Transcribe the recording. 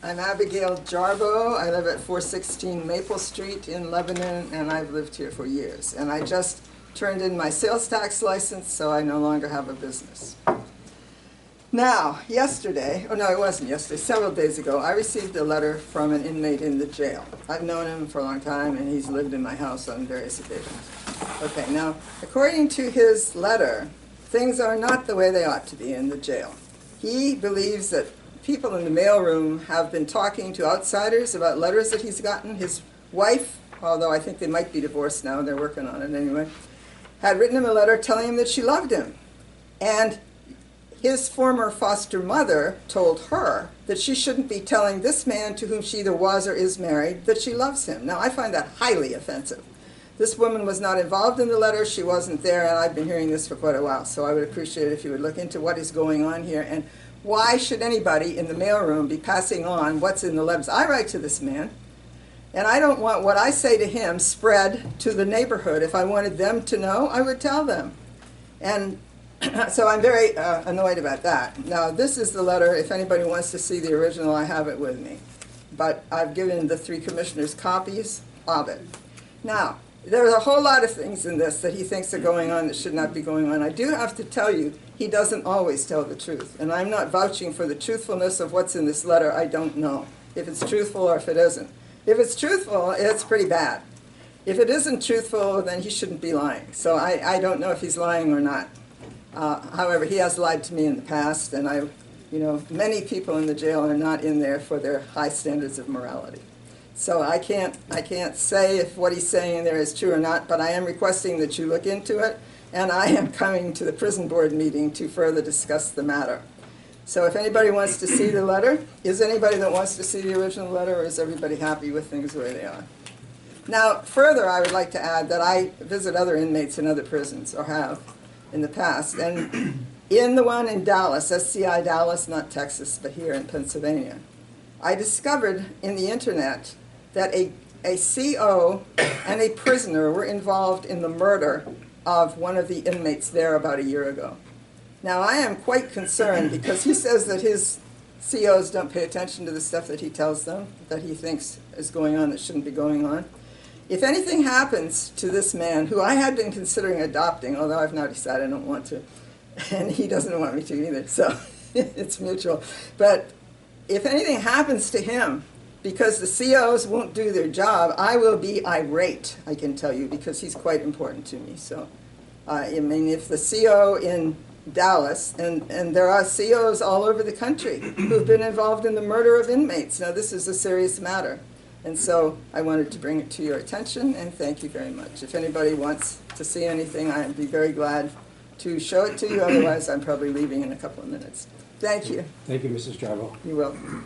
I'm Abigail Jarboe. I live at 416 Maple Street in Lebanon, and I've lived here for years. And I just turned in my sales tax license, so I no longer have a business. Now, yesterday, oh no, it wasn't yesterday, several days ago, I received a letter from an inmate in the jail. I've known him for a long time, and he's lived in my house on various occasions. Okay, now, according to his letter, things are not the way they ought to be in the jail. He believes that people in the mailroom have been talking to outsiders about letters that he's gotten. His wife, although I think they might be divorced now, they're working on it anyway, had written him a letter telling him that she loved him. And his former foster mother told her that she shouldn't be telling this man to whom she either was or is married that she loves him. Now, I find that highly offensive. This woman was not involved in the letter. She wasn't there, and I've been hearing this for quite a while. So I would appreciate it if you would look into what is going on here and why should anybody in the mailroom be passing on what's in the letters. I write to this man, and I don't want what I say to him spread to the neighborhood. If I wanted them to know, I would tell them. And so I'm very annoyed about that. Now, this is the letter. If anybody wants to see the original, I have it with me. But I've given the three commissioners copies of it. Now, there's a whole lot of things in this that he thinks are going on that should not be going on. I do have to tell you, he doesn't always tell the truth. And I'm not vouching for the truthfulness of what's in this letter. I don't know if it's truthful or if it isn't. If it's truthful, it's pretty bad. If it isn't truthful, then he shouldn't be lying. So I don't know if he's lying or not. However, he has lied to me in the past, and many people in the jail are not in there for their high standards of morality. So I can't say if what he's saying in there is true or not, but I am requesting that you look into it, and I am coming to the prison board meeting to further discuss the matter. So if anybody wants to see the letter, is anybody that wants to see the original letter, or is everybody happy with things the way they are? Now, further, I would like to add that I visit other inmates in other prisons, or have in the past, and in the one in Dallas, SCI Dallas, not Texas, but here in Pennsylvania, I discovered in the internet that a CO and a prisoner were involved in the murder of one of the inmates there about a year ago. Now, I am quite concerned because he says that his COs don't pay attention to the stuff that he tells them, that he thinks is going on that shouldn't be going on. If anything happens to this man, who I had been considering adopting, although I've now decided I don't want to, and he doesn't want me to either, so it's mutual. But if anything happens to him, because the COs won't do their job, I will be irate, I can tell you, because he's quite important to me. So, I mean, if the CO in Dallas, and there are COs all over the country who've been involved in the murder of inmates. Now, this is a serious matter. And so I wanted to bring it to your attention, and thank you very much. If anybody wants to see anything, I'd be very glad to show it to you. Otherwise, I'm probably leaving in a couple of minutes. Thank you. Thank you, Mrs. Jarboe. You're welcome.